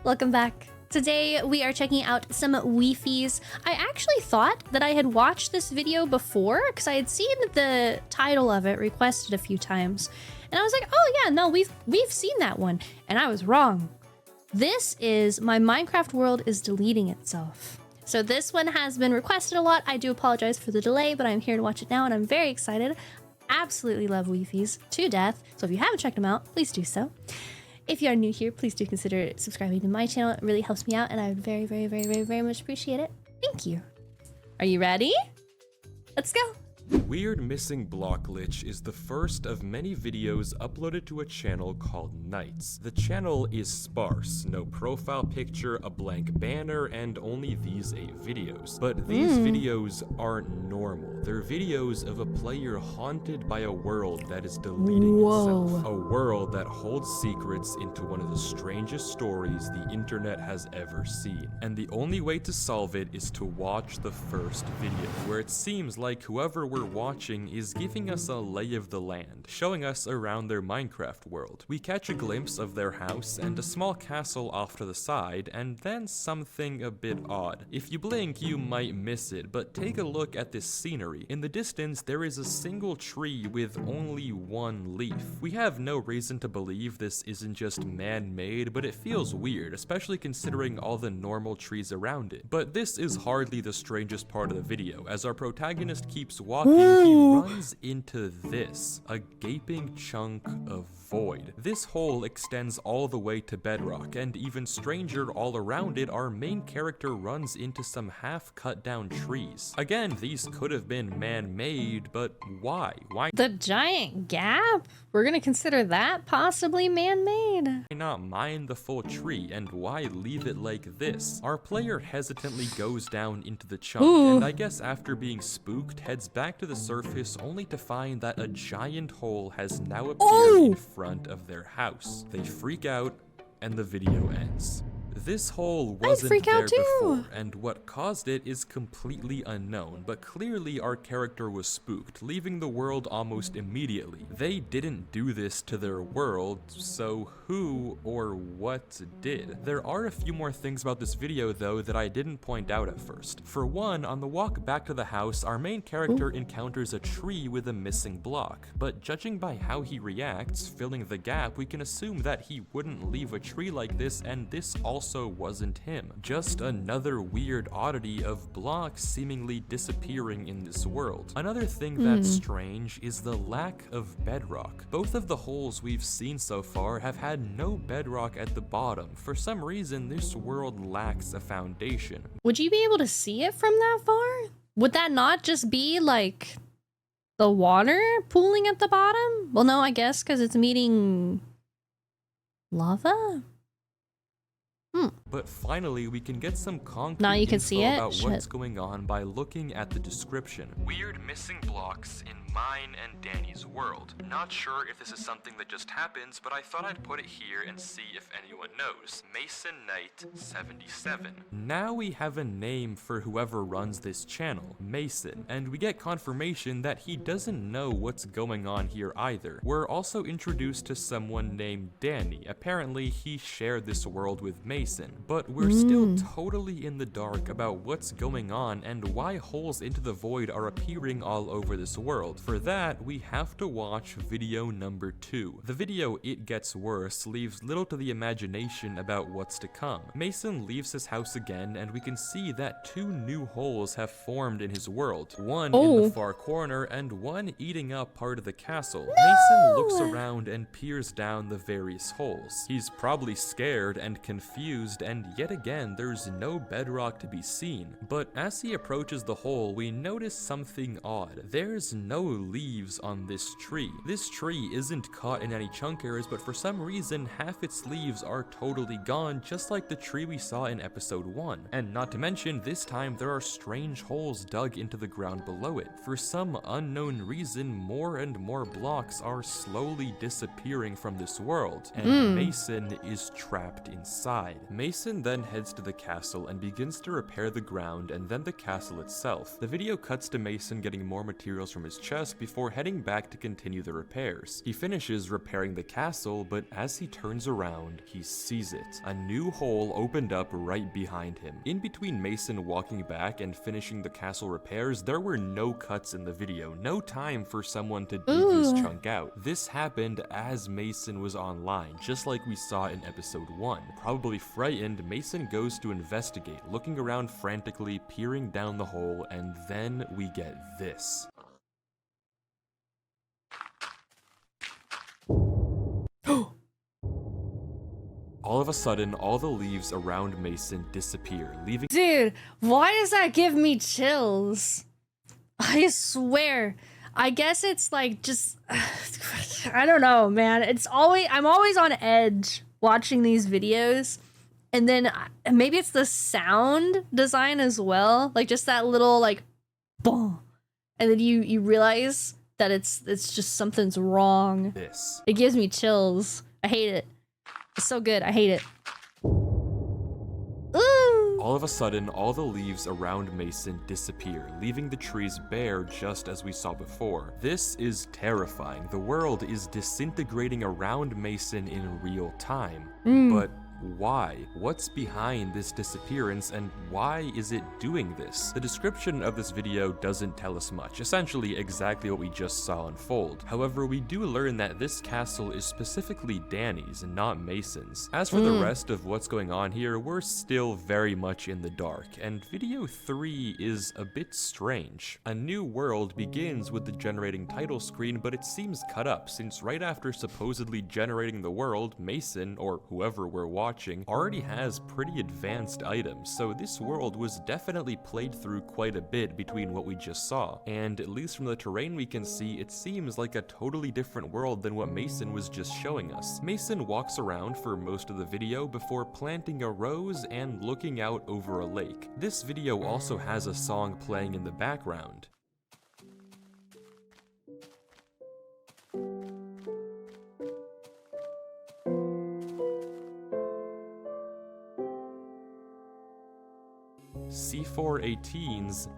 Welcome back. Today we are checking out some Wifies. I actually thought that I had watched this video before because I had seen the title of it requested a few times. And I was like, oh yeah, no, we've seen that one. And I was wrong. This is My Minecraft World is Deleting Itself. So this one has been requested a lot. I do apologize for the delay, but I'm here to watch it now and I'm very excited. Absolutely love Wifies to death. So if you haven't checked them out, please do so. If you are new here, please do consider subscribing to my channel. It really helps me out and I would very much appreciate it. Thank you. Are you ready? Let's go. Weird Missing Block Glitch is the first of many videos uploaded to a channel called Nights. The channel is sparse, no profile picture, a blank banner, and only these 8 videos. But these videos aren't normal. They're videos of a player haunted by a world that is deleting itself. A world that holds secrets into one of the strangest stories the internet has ever seen. And the only way to solve it is to watch the first video, where it seems like whoever we're watching is giving us a lay of the land, showing us around their Minecraft world. We catch a glimpse of their house and a small castle off to the side, and then something a bit odd. If you blink, you might miss it, but take a look at this scenery. In the distance, there is a single tree with only one leaf. We have no reason to believe this isn't just man-made, but it feels weird, especially considering all the normal trees around it. But this is hardly the strangest part of the video, as our protagonist keeps walking, he runs into this, a gaping chunk of void. This hole extends all the way to bedrock, and even stranger, all around it, our main character runs into some half cut down trees. Again, these could have been man-made, but why? Why The giant gap? We're gonna consider that possibly man-made. not mine the full tree, and why leave it like this? Our player hesitantly goes down into the chunk, and I guess after being spooked, heads back to the surface only to find that a giant hole has now appeared in front of their house. They freak out, and the video ends. This hole wasn't there before, and what caused it is completely unknown, but clearly our character was spooked, leaving the world almost immediately. They didn't do this to their world, so who or what did? There are a few more things about this video though that I didn't point out at first. For one, on the walk back to the house, our main character encounters a tree with a missing block, but judging by how he reacts, filling the gap, we can assume that he wouldn't leave a tree like this, and this also wasn't him. Just another weird oddity of blocks seemingly disappearing in this world. Another thing that's strange is the lack of bedrock. Both of the holes we've seen so far have had no bedrock at the bottom. For some reason, this world lacks a foundation. Would you be able to see it from that far? Would that not just be like the water pooling at the bottom? Well, no, I guess because it's meeting lava? But finally, we can get some concrete now you can info see it? about what's going on by looking at the description. Weird missing blocks in mine and Danny's world. Not sure if this is something that just happens, but I thought I'd put it here and see if anyone knows. Mason Knight 77. Now we have a name for whoever runs this channel, Mason, and we get confirmation that he doesn't know what's going on here either. We're also introduced to someone named Danny. Apparently, he shared this world with Mason, but we're still totally in the dark about what's going on and why holes into the void are appearing all over this world. For that, we have to watch video number 2. The video It Gets Worse leaves little to the imagination about what's to come. Mason leaves his house again, and we can see that 2 new holes have formed in his world. One in the far corner and one eating up part of the castle. Mason looks around and peers down the various holes. He's probably scared and confused, and yet again there's no bedrock to be seen. But as he approaches the hole, we notice something odd. There's no leaves on this tree. This tree isn't caught in any chunk errors, but for some reason half its leaves are totally gone, just like the tree we saw in episode 1. And not to mention, this time there are strange holes dug into the ground below it. For some unknown reason, more and more blocks are slowly disappearing from this world, and Mason is trapped inside. Mason Mason then heads to the castle and begins to repair the ground and then the castle itself. The video cuts to Mason getting more materials from his chest before heading back to continue the repairs. He finishes repairing the castle, but as he turns around, he sees it. A new hole opened up right behind him. In between Mason walking back and finishing the castle repairs, there were no cuts in the video, no time for someone to dig this chunk out. This happened as Mason was online, just like we saw in episode 1. Probably frightened, Mason goes to investigate, looking around frantically, peering down the hole, and then we get this. All of a sudden, all the leaves around Mason disappear, leaving— Dude, why does that give me chills? I swear. I guess it's like just I don't know, man. I'm always on edge watching these videos. And then maybe it's the sound design as well, like just that little like boom. And then you realize that it's just something's wrong. This. It gives me chills. I hate it. It's so good. I hate it. Ooh. All of a sudden, all the leaves around Mason disappear, leaving the trees bare just as we saw before. This is terrifying. The world is disintegrating around Mason in real time. But why? What's behind this disappearance and why is it doing this? The description of this video doesn't tell us much, essentially exactly what we just saw unfold. However, we do learn that this castle is specifically Danny's and not Mason's. As for the rest of what's going on here, we're still very much in the dark, and video 3 is a bit strange. A new world begins with the generating title screen, but it seems cut up, since right after supposedly generating the world, Mason, or whoever we're watching, already has pretty advanced items, so this world was definitely played through quite a bit between what we just saw, and at least from the terrain we can see, it seems like a totally different world than what Mason was just showing us. Mason walks around for most of the video before planting a rose and looking out over a lake. This video also has a song playing in the background. C418's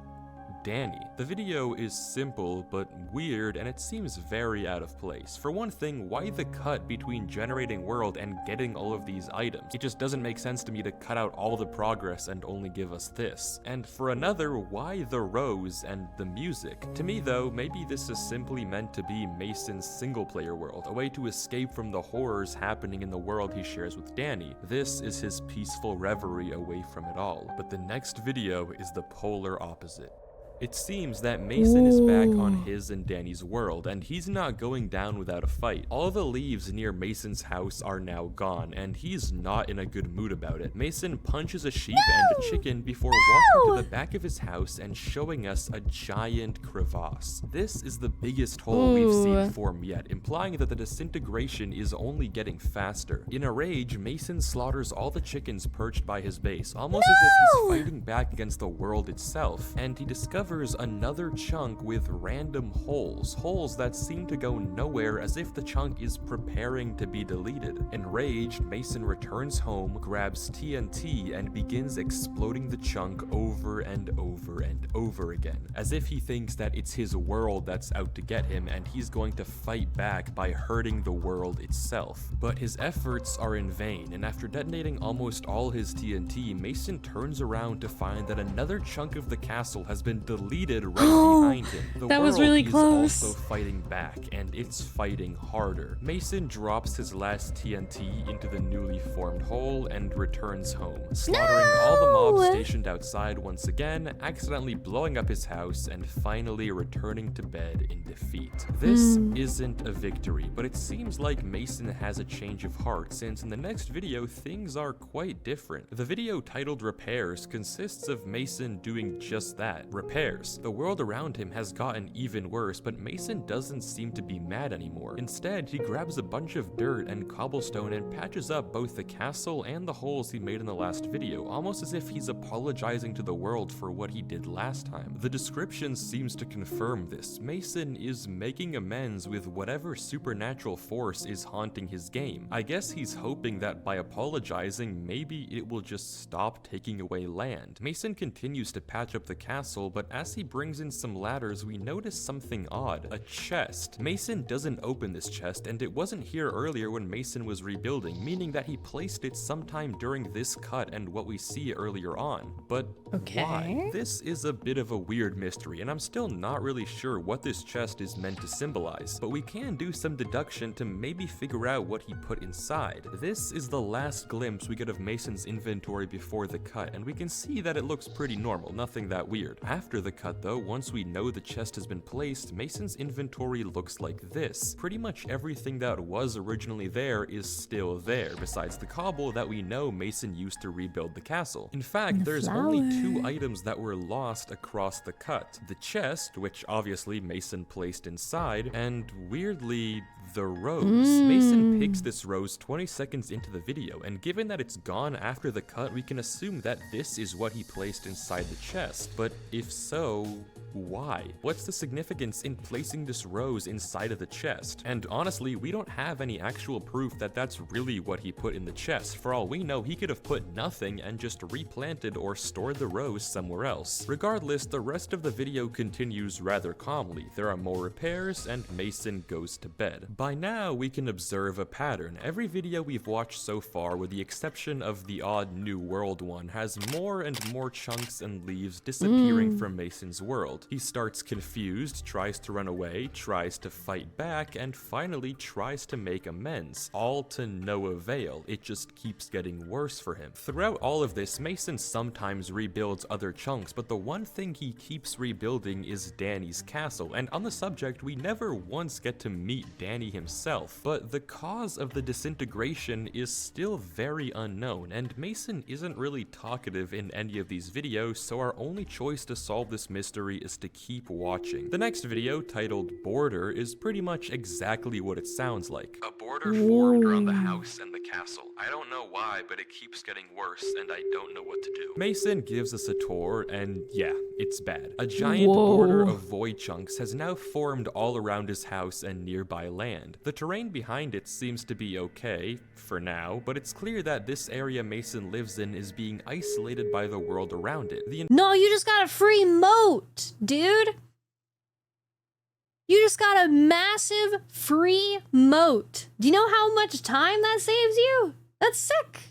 Danny. The video is simple but weird, and it seems very out of place. For one thing, why the cut between generating world and getting all of these items? It just doesn't make sense to me to cut out all the progress and only give us this. And for another, why the rose and the music? To me though, maybe this is simply meant to be Mason's single-player world, a way to escape from the horrors happening in the world he shares with Danny. This is his peaceful reverie away from it all. But the next video is the polar opposite. It seems that Mason is back on his and Danny's world, and he's not going down without a fight. All the leaves near Mason's house are now gone, and he's not in a good mood about it. Mason punches a sheep and a chicken before walking to the back of his house and showing us a giant crevasse. This is the biggest hole we've seen form yet, implying that the disintegration is only getting faster. In a rage, Mason slaughters all the chickens perched by his base, almost as if he's fighting back against the world itself, and he discovers another chunk with random holes that seem to go nowhere, as if the chunk is preparing to be deleted. Enraged, Mason returns home, grabs TNT, and begins exploding the chunk over and over and over again, as if he thinks that it's his world that's out to get him and he's going to fight back by hurting the world itself. But his efforts are in vain, and after detonating almost all his TNT, Mason turns around to find that another chunk of the castle has been deleted right behind him. The that world was really close. is also fighting back, and it's fighting harder. Mason drops his last TNT into the newly formed hole and returns home, slaughtering all the mobs stationed outside once again, accidentally blowing up his house, and finally returning to bed in defeat. This isn't a victory, but it seems like Mason has a change of heart, since in the next video things are quite different. The video titled Repairs consists of Mason doing just that, repair, repairs. The world around him has gotten even worse, but Mason doesn't seem to be mad anymore. Instead, he grabs a bunch of dirt and cobblestone and patches up both the castle and the holes he made in the last video, almost as if he's apologizing to the world for what he did last time. The description seems to confirm this. Mason is making amends with whatever supernatural force is haunting his game. I guess he's hoping that by apologizing, maybe it will just stop taking away land. Mason continues to patch up the castle, but as he brings in some ladders, we notice something odd. A chest. Mason doesn't open this chest, and it wasn't here earlier when Mason was rebuilding, meaning that he placed it sometime during this cut and what we see earlier on. But why? This is a bit of a weird mystery, and I'm still not really sure what this chest is meant to symbolize, but we can do some deduction to maybe figure out what he put inside. This is the last glimpse we get of Mason's inventory before the cut, and we can see that it looks pretty normal, nothing that weird. After the cut though, once we know the chest has been placed, Mason's inventory looks like this. Pretty much everything that was originally there is still there, besides the cobble that we know Mason used to rebuild the castle. In fact, there's only 2 items that were lost across the cut. The chest, which obviously Mason placed inside, and weirdly, the rose. Mason picks this rose 20 seconds into the video, and given that it's gone after the cut, we can assume that this is what he placed inside the chest. But if so, why? What's the significance in placing this rose inside of the chest? And honestly, we don't have any actual proof that that's really what he put in the chest. For all we know, he could have put nothing and just replanted or stored the rose somewhere else. Regardless, the rest of the video continues rather calmly. There are more repairs, and Mason goes to bed. By now, we can observe a pattern. Every video we've watched so far, with the exception of the odd New World one, has more and more chunks and leaves disappearing from Mason's world. He starts confused, tries to run away, tries to fight back, and finally tries to make amends. All to no avail. It just keeps getting worse for him. Throughout all of this, Mason sometimes rebuilds other chunks, but the one thing he keeps rebuilding is Danny's castle, and on the subject, we never once get to meet Danny himself. But the cause of the disintegration is still very unknown, and Mason isn't really talkative in any of these videos, so our only choice to solve this mystery is to keep watching. The next video, titled Border, is pretty much exactly what it sounds like. A border formed around the house and the castle. I don't know why, but it keeps getting worse, and I don't know what to do. Mason gives us a tour, and yeah, it's bad. A giant border of void chunks has now formed all around his house and nearby land. The terrain behind it seems to be okay, for now, but it's clear that this area Mason lives in is being isolated by the world around it. No, you just got a free moat, dude! You just got a massive free moat. Do you know how much time that saves you? That's sick.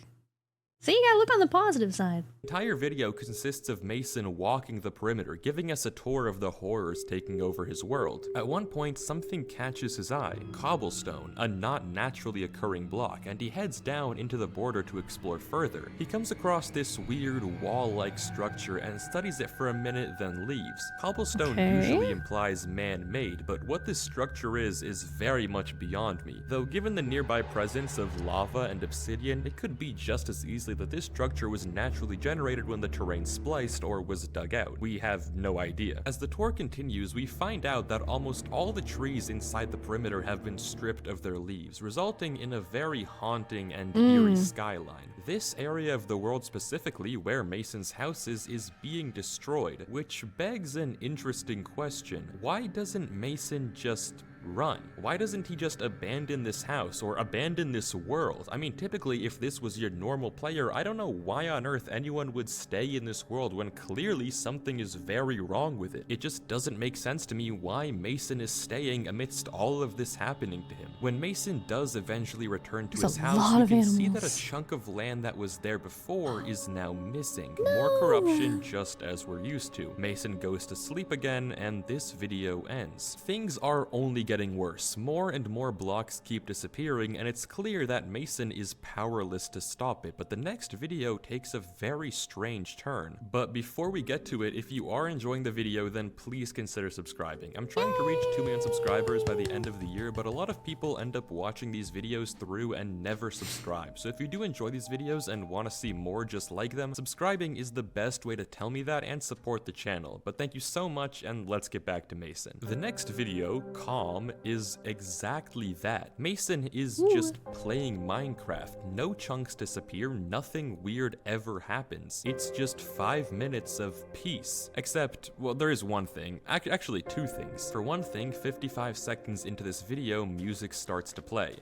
So you gotta look on the positive side. The entire video consists of Mason walking the perimeter, giving us a tour of the horrors taking over his world. At one point, something catches his eye. Cobblestone, a not naturally occurring block, and he heads down into the border to explore further. He comes across this weird wall-like structure and studies it for a minute, then leaves. Cobblestone usually implies man-made, but what this structure is very much beyond me. Though given the nearby presence of lava and obsidian, it could be just as easily that this structure was naturally generated when the terrain spliced or was dug out. We have no idea. As the tour continues, we find out that almost all the trees inside the perimeter have been stripped of their leaves, resulting in a very haunting and eerie skyline. This area of the world specifically, where Mason's house is being destroyed, which begs an interesting question. Why doesn't Mason just run? Why doesn't he just abandon this house or abandon this world? I mean, typically if this was your normal player, I don't know why on earth anyone would stay in this world when clearly something is very wrong with it. It just doesn't make sense to me why Mason is staying amidst all of this happening to him. When Mason does eventually return to his house, we can see that a chunk of land that was there before is now missing. More corruption, just as we're used to. Mason goes to sleep again, and this video ends. Things are only getting getting worse. More and more blocks keep disappearing, and it's clear that Mason is powerless to stop it, but the next video takes a very strange turn. But before we get to it, if you are enjoying the video, then please consider subscribing. I'm trying to reach 2 million subscribers by the end of the year, but a lot of people end up watching these videos through and never subscribe. So if you do enjoy these videos and want to see more just like them, subscribing is the best way to tell me that and support the channel. But thank you so much, and let's get back to Mason. The next video, Calm, is exactly that. Mason is just playing Minecraft. No chunks disappear, nothing weird ever happens. It's just 5 minutes of peace. Except, well, there is one thing. Actually, two things. For one thing, 55 seconds into this video, music starts to play.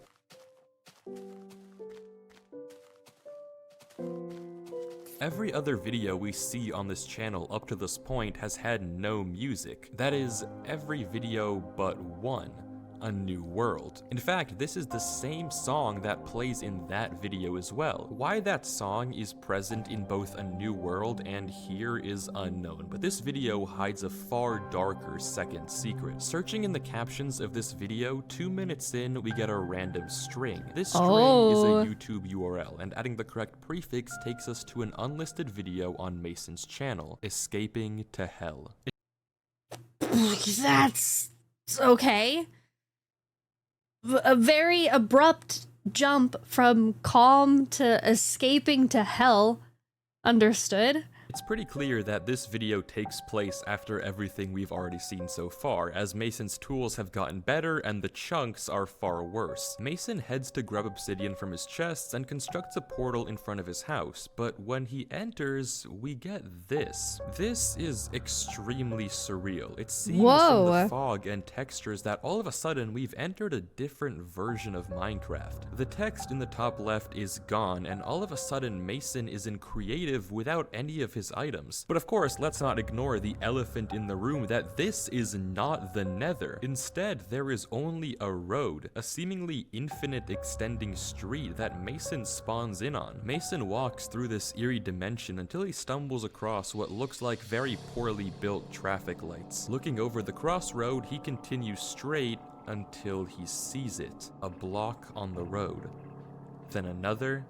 Every other video we see on this channel up to this point has had no music. That is, every video but one. A New World. In fact, this is the same song that plays in that video as well. Why that song is present in both A New World and here is unknown, but this video hides a far darker second secret. Searching in the captions of this video, 2 minutes in, we get a random string. This string is a YouTube URL, and adding the correct prefix takes us to an unlisted video on Mason's channel, Escaping to Hell. That's okay. A very abrupt jump from calm to escaping to hell. Understood. It's pretty clear that this video takes place after everything we've already seen so far, as Mason's tools have gotten better and the chunks are far worse. Mason heads to grab obsidian from his chests and constructs a portal in front of his house, but when he enters, we get this. This is extremely surreal. It seems from the fog and textures that all of a sudden we've entered a different version of Minecraft. The text in the top left is gone, and all of a sudden Mason is in creative without any of his items. But of course, let's not ignore the elephant in the room that this is not the Nether. Instead, there is only a road, a seemingly infinite extending street that Mason spawns in on. Mason walks through this eerie dimension until he stumbles across what looks like very poorly built traffic lights. Looking over the crossroad, he continues straight until he sees it, a block on the road. Then another,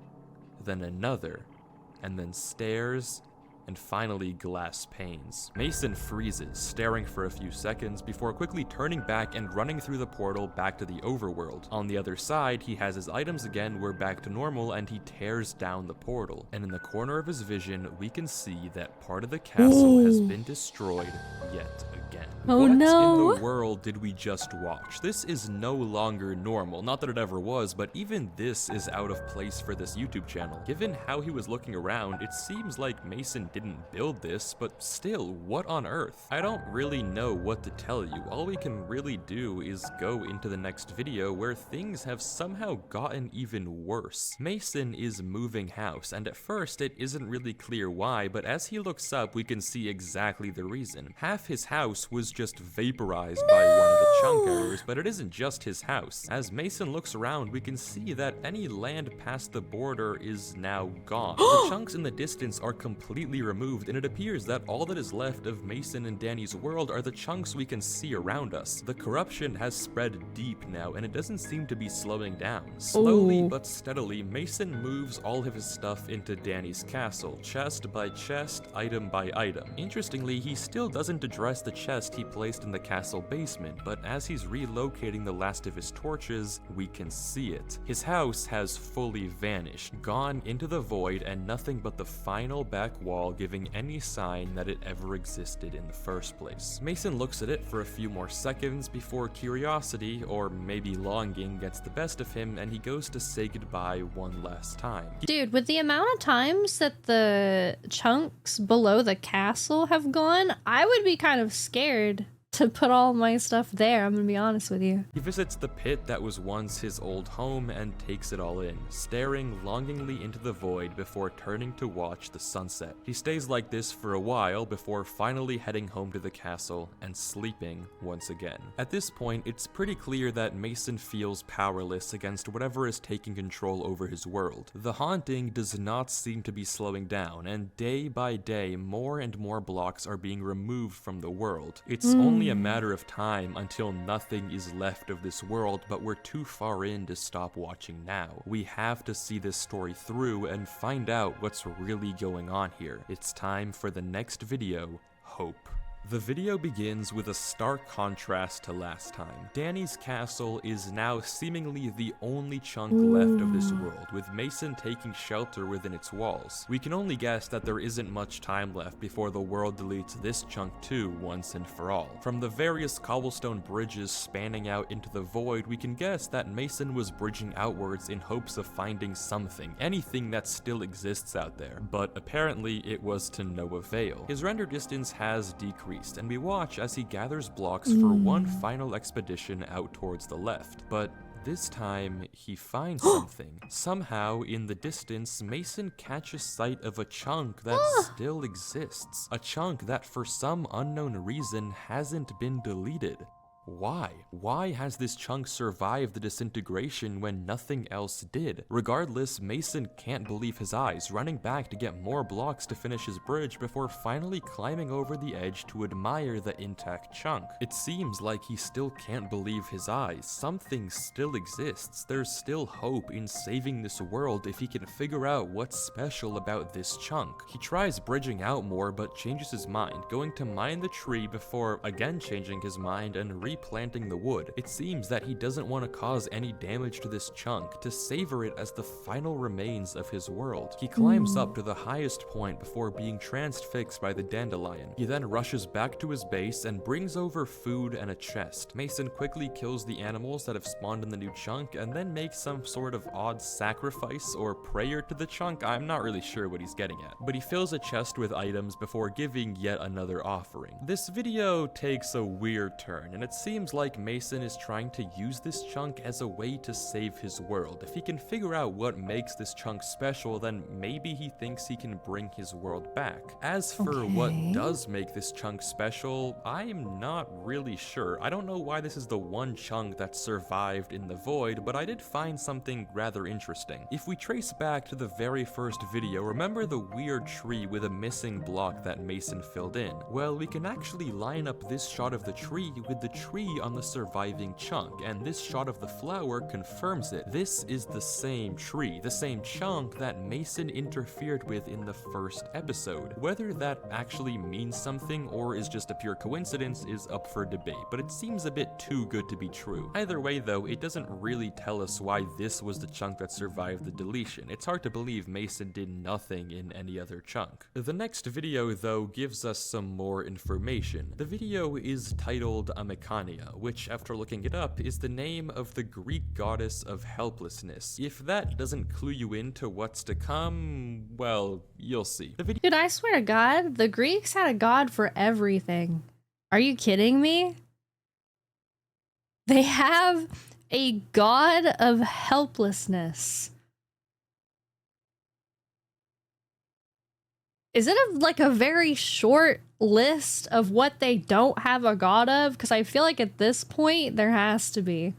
and then stairs, and finally glass panes. Mason freezes, staring for a few seconds before quickly turning back and running through the portal back to the overworld. On the other side, he has his items again, we're back to normal, and he tears down the portal. And in the corner of his vision, we can see that part of the castle has been destroyed yet again. Oh no! What in the world did we just watch? This is no longer normal. Not that it ever was, but even this is out of place for this YouTube channel. Given how he was looking around, it seems like Mason didn't build this, but still, what on earth? I don't really know what to tell you. All we can really do is go into the next video where things have somehow gotten even worse. Mason is moving house, and at first it isn't really clear why, but as he looks up, we can see exactly the reason. Half his house was just vaporized by one of the chunk errors, but it isn't just his house. As Mason looks around, we can see that any land past the border is now gone. The chunks in the distance are completely removed, and it appears that all that is left of Mason and Danny's world are the chunks we can see around us. The corruption has spread deep now, and it doesn't seem to be slowing down. Slowly but steadily, Mason moves all of his stuff into Danny's castle, chest by chest, item by item. Interestingly, he still doesn't address the chest he placed in the castle basement, but as he's relocating the last of his torches, we can see it. His house has fully vanished, gone into the void, and nothing but the final back wall giving any sign that it ever existed in the first place. Mason looks at it for a few more seconds before curiosity, or maybe longing, gets the best of him, and he goes to say goodbye one last time. Dude, with the amount of times that the chunks below the castle have gone, I would be kind of scared to put all my stuff there, I'm gonna be honest with you. He visits the pit that was once his old home and takes it all in, staring longingly into the void before turning to watch the sunset. He stays like this for a while before finally heading home to the castle and sleeping once again. At this point, it's pretty clear that Mason feels powerless against whatever is taking control over his world. The haunting does not seem to be slowing down, and day by day, more and more blocks are being removed from the world. It's only only a matter of time until nothing is left of this world, but we're too far in to stop watching now. We have to see this story through and find out what's really going on here. It's time for the next video, Hope. The video begins with a stark contrast to last time. Danny's castle is now seemingly the only chunk left of this world, with Mason taking shelter within its walls. We can only guess that there isn't much time left before the world deletes this chunk too once and for all. From the various cobblestone bridges spanning out into the void, we can guess that Mason was bridging outwards in hopes of finding something, anything that still exists out there. But apparently it was to no avail. His render distance has decreased, and we watch as he gathers blocks for one final expedition out towards the left. But this time, he finds something. Somehow, in the distance, Mason catches sight of a chunk that still exists. A chunk that, for some unknown reason, hasn't been deleted. Why? Why has this chunk survived the disintegration when nothing else did? Regardless, Mason can't believe his eyes, running back to get more blocks to finish his bridge before finally climbing over the edge to admire the intact chunk. It seems like he still can't believe his eyes. Something still exists. There's still hope in saving this world if he can figure out what's special about this chunk. He tries bridging out more but changes his mind, going to mine the tree before again changing his mind and replanting the wood. It seems that he doesn't want to cause any damage to this chunk, to savor it as the final remains of his world. He climbs up to the highest point before being transfixed by the dandelion. He then rushes back to his base and brings over food and a chest. Mason quickly kills the animals that have spawned in the new chunk and then makes some sort of odd sacrifice or prayer to the chunk. I'm not really sure what he's getting at, but he fills a chest with items before giving yet another offering. This video takes a weird turn, and it seems like Mason is trying to use this chunk as a way to save his world. If he can figure out what makes this chunk special, then maybe he thinks he can bring his world back. As for what does make this chunk special, I'm not really sure. I don't know why this is the one chunk that survived in the void, but I did find something rather interesting. If we trace back to the very first video, remember the weird tree with a missing block that Mason filled in? Well, we can actually line up this shot of the tree with the tree on the surviving chunk, and this shot of the flower confirms it. This is the same tree, the same chunk that Mason interfered with in the first episode. Whether that actually means something or is just a pure coincidence is up for debate, but it seems a bit too good to be true. Either way though, it doesn't really tell us why this was the chunk that survived the deletion. It's hard to believe Mason did nothing in any other chunk. The next video though gives us some more information. The video is titled Amekania, which, after looking it up, is the name of the Greek goddess of helplessness. If that doesn't clue you into what's to come, well, you'll see. Dude, I swear to God, the Greeks had a god for everything. Are you kidding me? They have a god of helplessness. Is it like a very short list of what they don't have a god of? Because I feel like at this point there has to be.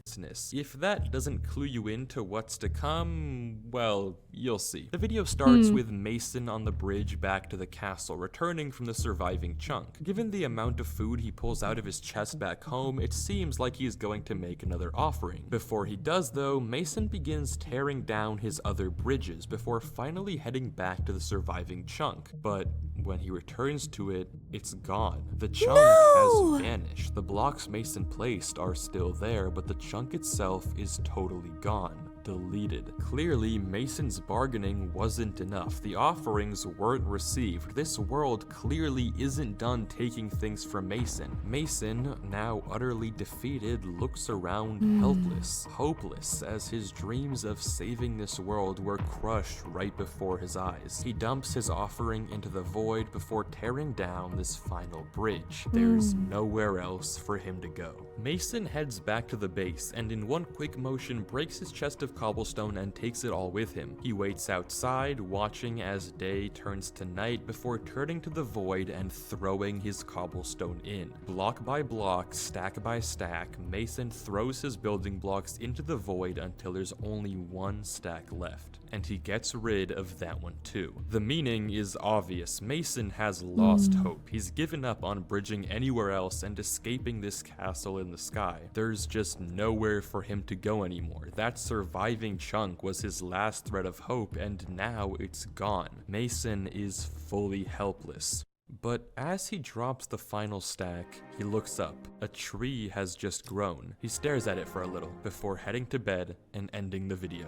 If that doesn't clue you into what's to come, well, you'll see. The video starts with Mason on the bridge back to the castle, returning from the surviving chunk. Given the amount of food he pulls out of his chest back home, it seems like he is going to make another offering. Before he does though, Mason begins tearing down his other bridges before finally heading back to the surviving chunk. But when he returns to it, it's gone. The chunk has vanished. The blocks Mason placed are still there, but the chunk itself is totally gone. Deleted. Clearly, Mason's bargaining wasn't enough. The offerings weren't received. This world clearly isn't done taking things from Mason. Mason, now utterly defeated, looks around helpless, hopeless, as his dreams of saving this world were crushed right before his eyes. He dumps his offering into the void before tearing down this final bridge. There's nowhere else for him to go. Mason heads back to the base and in one quick motion breaks his chest of cobblestone and takes it all with him. He waits outside, watching as day turns to night before turning to the void and throwing his cobblestone in. Block by block, stack by stack, Mason throws his building blocks into the void until there's only one stack left. and he gets rid of that one too. The meaning is obvious. Mason has lost hope. He's given up on bridging anywhere else and escaping this castle in the sky. There's just nowhere for him to go anymore. That surviving chunk was his last thread of hope, and now it's gone. Mason is fully helpless. But as he drops the final stack, he looks up. A tree has just grown. He stares at it for a little before heading to bed and ending the video.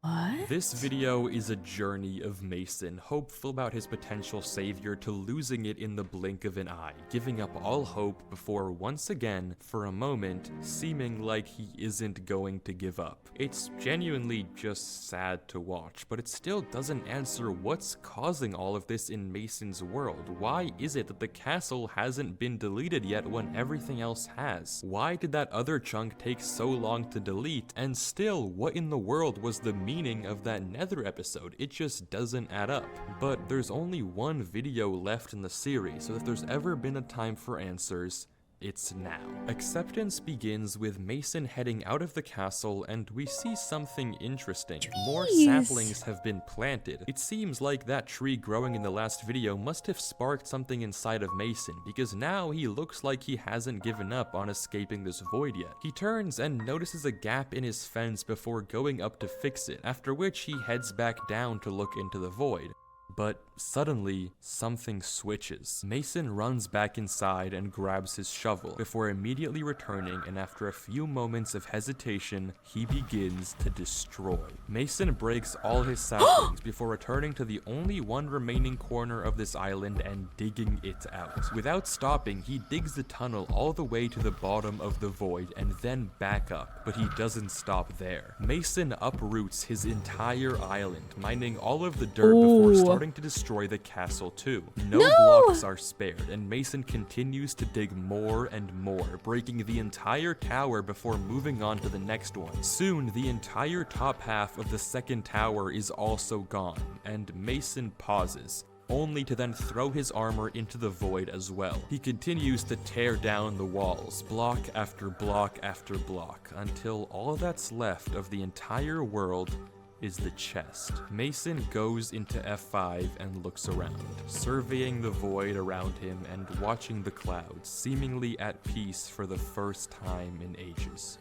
What? This video is a journey of Mason, hopeful about his potential savior, to losing it in the blink of an eye, giving up all hope before once again, for a moment, seeming like he isn't going to give up. It's genuinely just sad to watch, but it still doesn't answer what's causing all of this in Mason's world. Why is it that the castle hasn't been deleted yet when everything else has? Why did that other chunk take so long to delete? And still, what in the world was the meaning of that Nether episode? It just doesn't add up. But there's only one video left in the series, so if there's ever been a time for answers, it's now. Acceptance begins with Mason heading out of the castle, and we see something interesting. More saplings have been planted. It seems like that tree growing in the last video must have sparked something inside of Mason, because now he looks like he hasn't given up on escaping this void yet. He turns and notices a gap in his fence before going up to fix it, after which he heads back down to look into the void. But suddenly, something switches. Mason runs back inside and grabs his shovel, before immediately returning, and after a few moments of hesitation, he begins to destroy. Mason breaks all his saplings before returning to the only one remaining corner of this island and digging it out. Without stopping, he digs the tunnel all the way to the bottom of the void and then back up, but he doesn't stop there. Mason uproots his entire island, mining all of the dirt before starting to destroy the castle too. No blocks are spared, and Mason continues to dig more and more, breaking the entire tower before moving on to the next one. Soon, the entire top half of the second tower is also gone, and Mason pauses, only to then throw his armor into the void as well. He continues to tear down the walls, block after block after block, until all that's left of the entire world is the chest. Mason goes into F5 and looks around, surveying the void around him and watching the clouds, seemingly at peace for the first time in ages,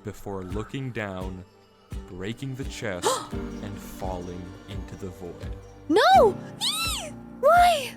before looking down, breaking the chest, and falling into the void. No! Why?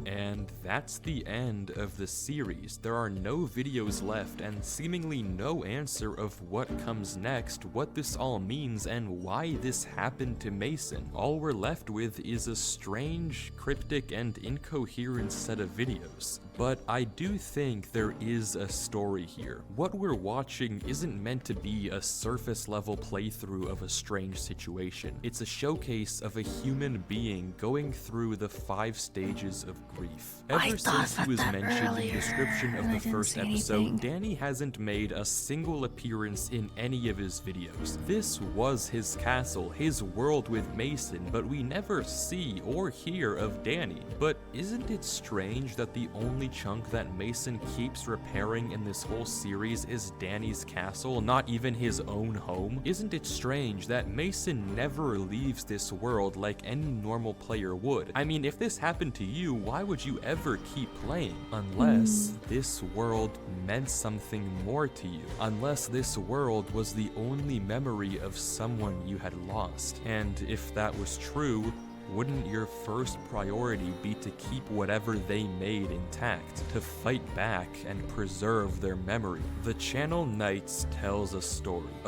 And that's the end of the series. There are no videos left and seemingly no answer of what comes next, what this all means, and why this happened to Mason. All we're left with is a strange, cryptic, and incoherent set of videos. But I do think there is a story here. What we're watching isn't meant to be a surface level playthrough of a strange situation. It's a showcase of a human being going through the 5 stages of grief. Ever since he was mentioned in the description of the first episode, Danny hasn't made a single appearance in any of his videos. This was his castle, his world with Mason, but we never see or hear of Danny. But isn't it strange that the only chunk that Mason keeps repairing in this whole series is Danny's castle, not even his own home? Isn't it strange that Mason never leaves this world like any normal player would? I mean, if this happened to you, why would you ever keep playing? Unless this world meant something more to you. Unless this world was the only memory of someone you had lost. And if that was true, wouldn't your first priority be to keep whatever they made intact, to fight back and preserve their memory? The Channel Knights tells a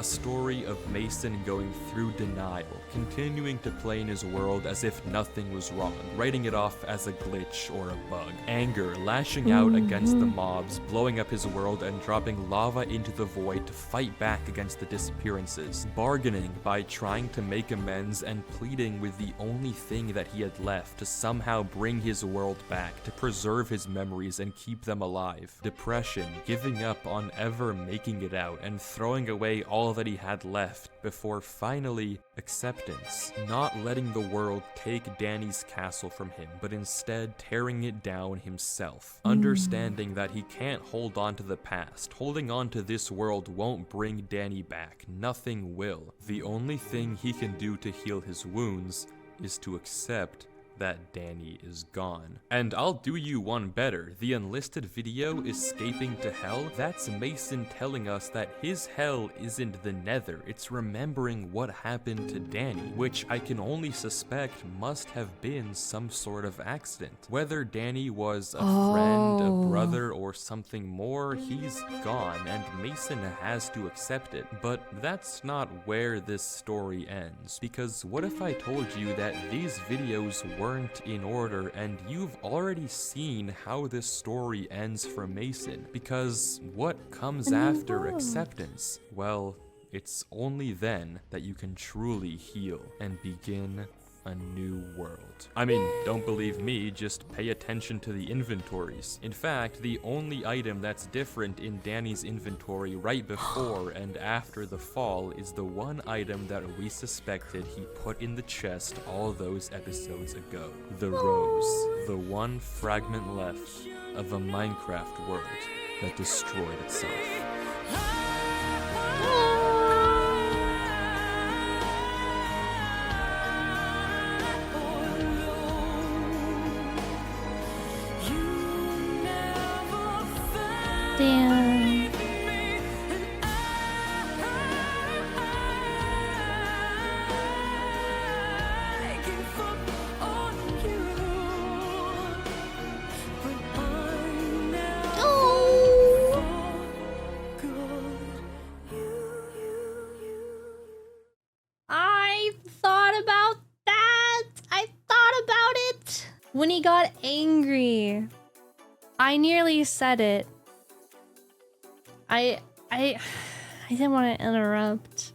story of Mason going through denial, continuing to play in his world as if nothing was wrong, writing it off as a glitch or a bug. Anger, lashing out against the mobs, blowing up his world and dropping lava into the void to fight back against the disappearances. Bargaining by trying to make amends and pleading with the only thing that he had left to somehow bring his world back, to preserve his memories and keep them alive. Depression, giving up on ever making it out, and throwing away all that he had left before finally acceptance. Not letting the world take Danny's castle from him, but instead tearing it down himself. Understanding that he can't hold on to the past. Holding on to this world won't bring Danny back. Nothing will. The only thing he can do to heal his wounds is to accept that Danny is gone. And I'll do you one better. The enlisted video, Escaping to Hell, that's Mason telling us that his hell isn't the Nether, it's remembering what happened to Danny, which I can only suspect must have been some sort of accident. Whether Danny was a friend, a brother, or something more, he's gone, and Mason has to accept it. But that's not where this story ends, because what if I told you that these videos weren't in order and you've already seen how this story ends for Mason? Because what comes after acceptance? Well, it's only then that you can truly heal and begin a new world. I mean, don't believe me, just pay attention to the inventories. In fact, the only item that's different in Danny's inventory right before and after the fall is the one item that we suspected he put in the chest all those episodes ago. The rose. The one fragment left of a Minecraft world that destroyed itself. Damn. I thought about that. I thought about it. When he got angry, I nearly said it. I didn't want to interrupt,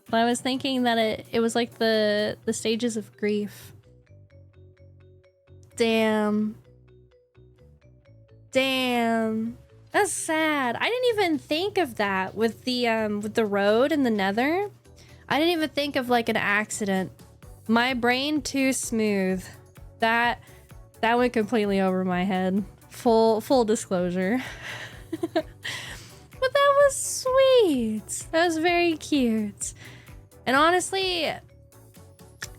but I was thinking that it was like the stages of grief. Damn. That's sad. I didn't even think of that with the road and the Nether. I didn't even think of like an accident. My brain too smooth. That went completely over my head. Full disclosure. But that was sweet. That was very cute. And honestly,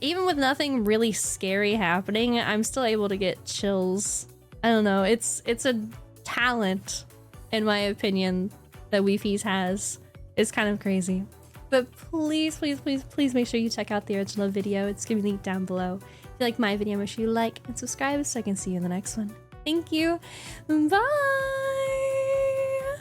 even with nothing really scary happening, I'm still able to get chills. I don't know. It's a talent, in my opinion, that Wifies has. It's kind of crazy. But please make sure you check out the original video. It's gonna be linked down below. If you like my video, make sure you like and subscribe so I can see you in the next one. Thank you. Bye.